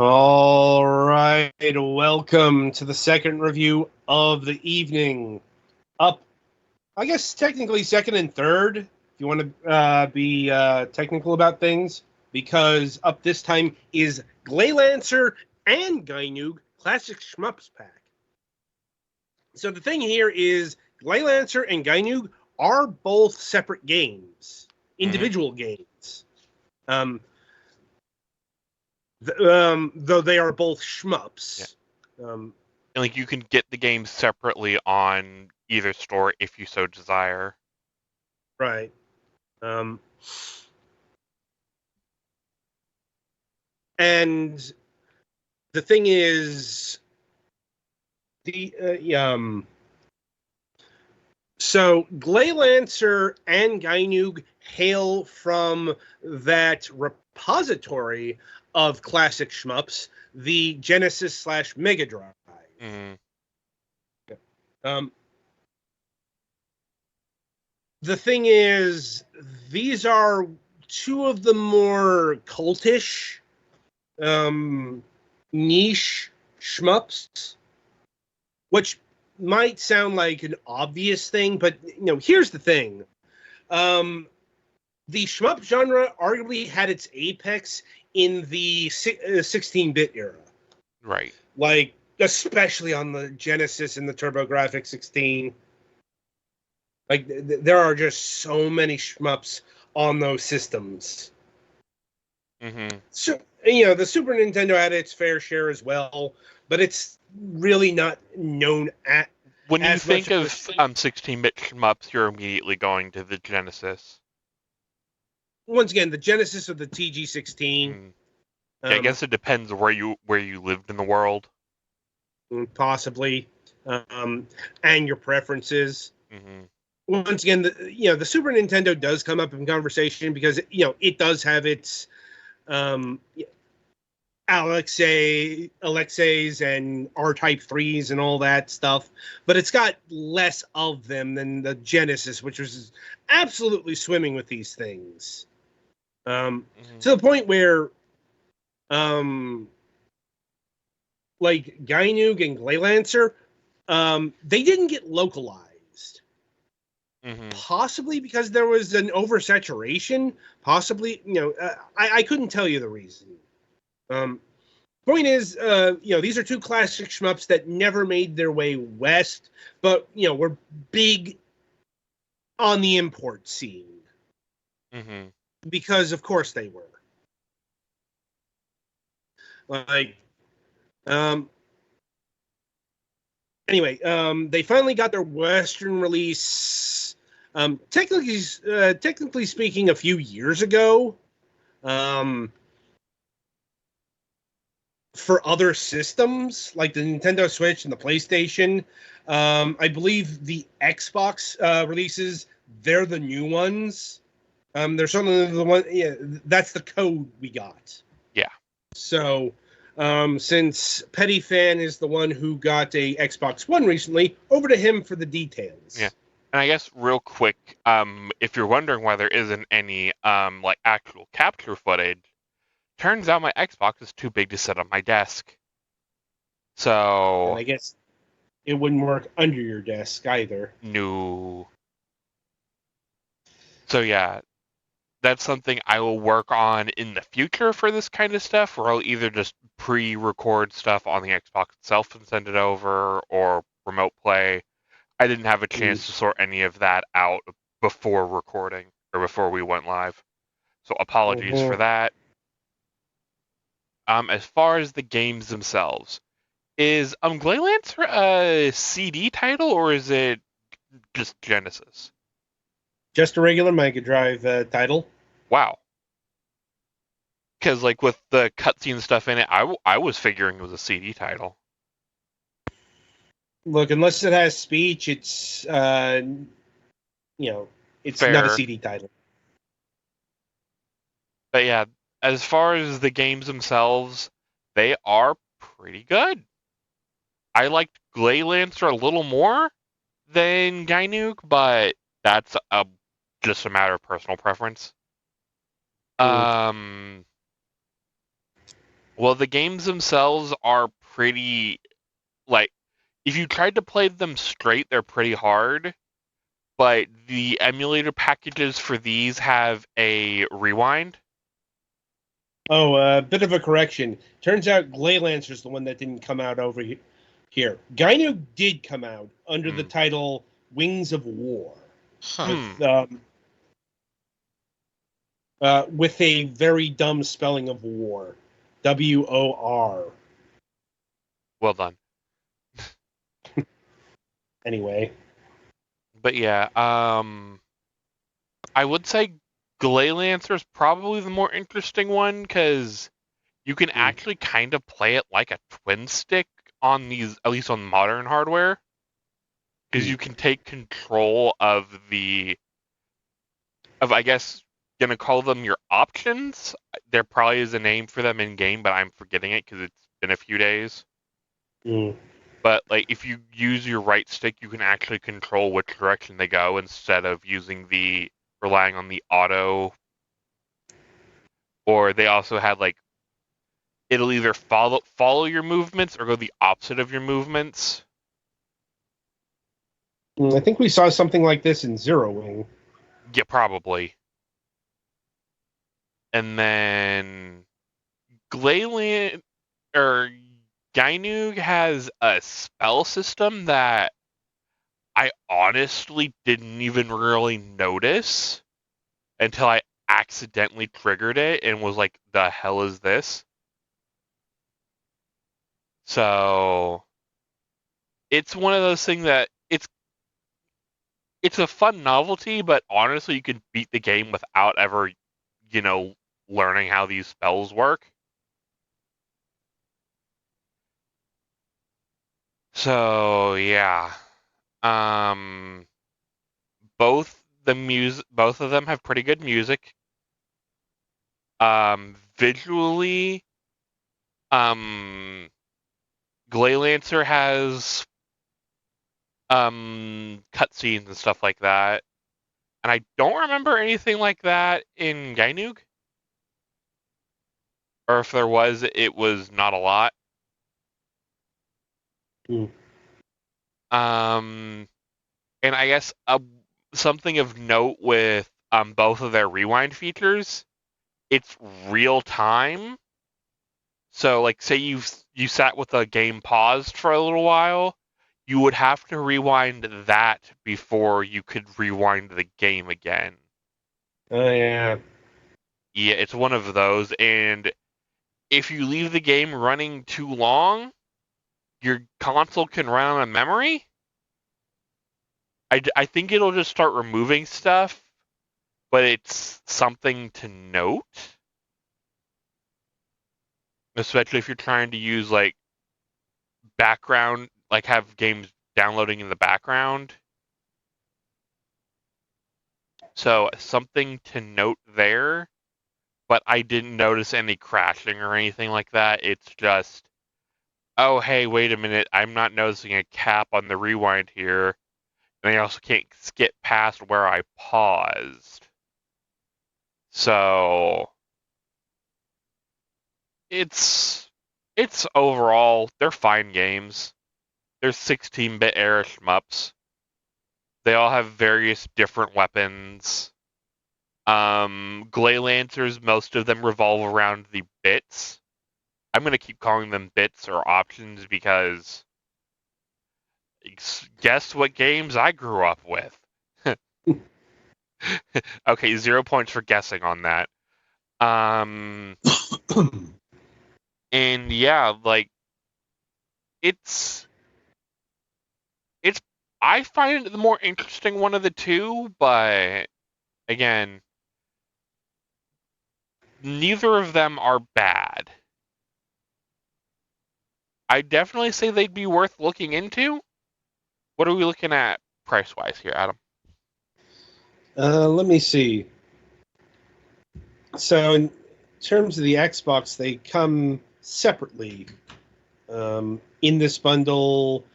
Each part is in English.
All right, welcome to the second review of the evening. Up, I guess technically second and third, if you want to be technical about things, because up this time is Gleylancer and Gynoug Classic Shmups Pack. So the thing here is Gleylancer and Gynoug are both separate games, individual games. Though they are both shmups. Yeah. Like you can get the games separately on either store if you so desire. Right. And the thing is, so Gleylancer and Gynoug hail from that repository of classic shmups, the Genesis / Mega Drive. The thing is, these are two of the more cultish, niche shmups, which might sound like an obvious thing, but here's the thing. The shmup genre arguably had its apex in the 16-bit era. Right. Like, especially on the Genesis and the TurboGrafx 16. Like, there are just so many shmups on those systems. So, the Super Nintendo had its fair share as well, but it's really not known at. When you think of 16-bit shmups, you're immediately going to the Genesis. Once again, the Genesis of the TG16. Yeah, I guess it depends where you lived in the world. Possibly, and your preferences. Once again, the Super Nintendo does come up in conversation because it does have its Alexeis and R-Type 3s and all that stuff, but it's got less of them than the Genesis, which was absolutely swimming with these things. To the point where, like Gynoug and Gleylancer, they didn't get localized. Possibly because there was an oversaturation. Possibly, I couldn't tell you the reason. Point is, these are two classic shmups that never made their way west, but were big on the import scene. Because of course they were. Like, anyway, they finally got their Western release. Technically speaking, a few years ago. For other systems like the Nintendo Switch and the PlayStation, I believe the Xbox releases, they're the new ones. They're certainly the one. Yeah, that's the code we got. Yeah. So, since Petty Fan is the one who got a Xbox One recently, over to him for the details. Yeah. And I guess real quick, if you're wondering why there isn't any like actual capture footage, turns out my Xbox is too big to sit on my desk. So... And I guess it wouldn't work under your desk either. No. So yeah, that's something I will work on in the future for this kind of stuff, where I'll either just pre-record stuff on the Xbox itself and send it over, or remote play. I didn't have a chance to sort any of that out before recording, or before we went live. So apologies for that. As far as the games themselves, is Gleylancer a CD title, or is it just Genesis? Just a regular Mega Drive title. Wow. Because like with the cutscene stuff in it, I was figuring it was a CD title. Look, unless it has speech, it's it's Fair. not a CD title. But yeah, as far as the games themselves, they are pretty good. I liked Gleylancer a little more than Gynoug, but that's just a matter of personal preference. One Well, the games themselves are pretty, like, if you tried to play them straight, they're pretty hard. But the emulator packages for these have a rewind. Oh, a bit of a correction. Turns out Gleylancer is the one that didn't come out over here. Gynoug did come out under the title Wings of War. With a very dumb spelling of war. WOR. Well done. Anyway. But yeah, I would say Gleylancer is probably the more interesting one because you can actually kind of play it like a twin stick on these, at least on modern hardware, because you can take control of I guess, gonna call them your options. There probably is a name for them in game, but I'm forgetting it because it's been a few days. But like, if you use your right stick, you can actually control which direction they go instead of relying on the auto. Or they also had like, it'll either follow your movements or go the opposite of your movements. I think we saw something like this in Zero Wing. Yeah, probably. And then Gynoug has a spell system that I honestly didn't even really notice until I accidentally triggered it and was like, the hell is this? So it's one of those things that it's a fun novelty, but honestly you can beat the game without ever, learning how these spells work. So yeah. Both of them have pretty good music. Visually, Gleylancer has cutscenes and stuff like that, and I don't remember anything like that in Gynoug, or if there was, it was not a lot. And I guess something of note with both of their rewind features, it's real time. So, like, say you sat with a game paused for a little while, you would have to rewind that before you could rewind the game again. Oh, yeah. Yeah, it's one of those. And if you leave the game running too long, your console can run out of memory. I think it'll just start removing stuff, but it's something to note. Especially if you're trying to use, like, background, like have games downloading in the background. So something to note there, but I didn't notice any crashing or anything like that. It's just, oh, hey, wait a minute, I'm not noticing a cap on the rewind here, and I also can't skip past where I paused. So it's overall, they're fine games. They're 16-bit era shmups. They all have various different weapons. Gleylancers, most of them revolve around the bits. I'm going to keep calling them bits or options because guess what games I grew up with? Okay, 0 points for guessing on that. And yeah, like, it's I find it the more interesting one of the two, but again, neither of them are bad. I definitely say they'd be worth looking into. What are we looking at price-wise here, Adam? Let me see. So in terms of the Xbox, they come separately in this bundle.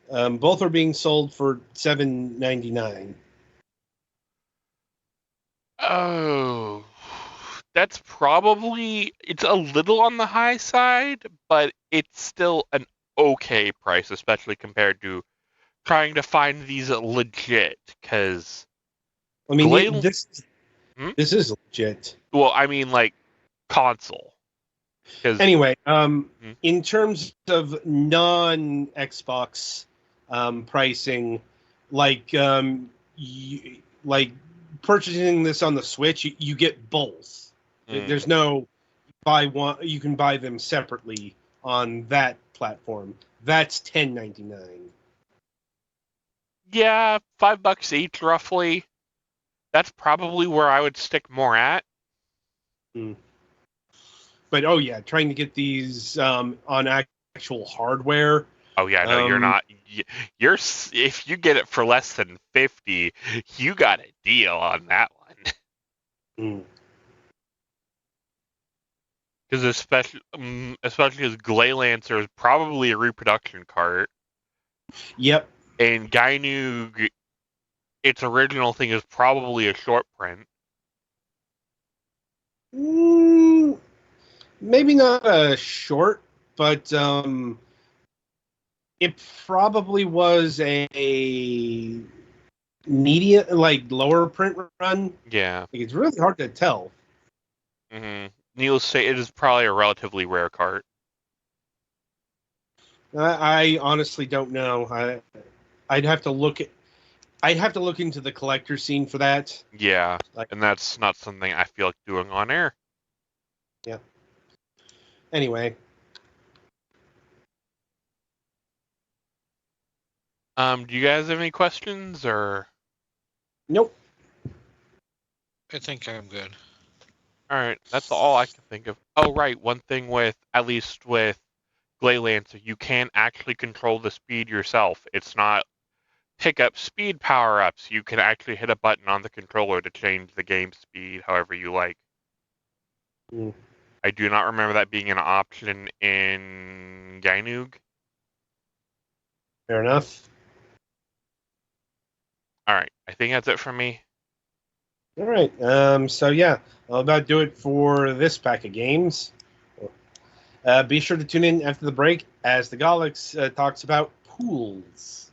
Both are being sold for $7.99. Oh, That's probably, it's a little on the high side, but it's still an okay price, especially compared to trying to find these legit. Because I mean, this is legit. Well, I mean, like console. Because Anyway, in terms of non Xbox pricing, like like purchasing this on the Switch, you get both. There's no buy one. You can buy them separately on that platform. That's $10.99. yeah, $5 each roughly. That's probably where I would stick more at. But oh yeah, trying to get these on actual hardware. Oh yeah, no, you're not. You're if you get it for less than 50, you got a deal on that one. Because especially because Gleylancer is probably a reproduction cart. Yep. And Gynoug, its original thing is probably a short print. Maybe not a short, but it probably was a medium, like lower print run. Yeah. It's really hard to tell. Needless to say, it is probably a relatively rare cart. I honestly don't know. I'd have to look into the collector scene for that. Yeah, and that's not something I feel like doing on air. Yeah. Anyway. Do you guys have any questions or? Nope. I think I'm good. All right, that's all I can think of. Oh, right, one thing at least with Gleylancer, you can actually control the speed yourself. It's not pick up speed power-ups. You can actually hit a button on the controller to change the game speed however you like. I do not remember that being an option in Gynoug. Fair enough. All right, I think that's it for me. All right. So yeah, I'll about do it for this pack of games. Be sure to tune in after the break as the Galax talks about pools.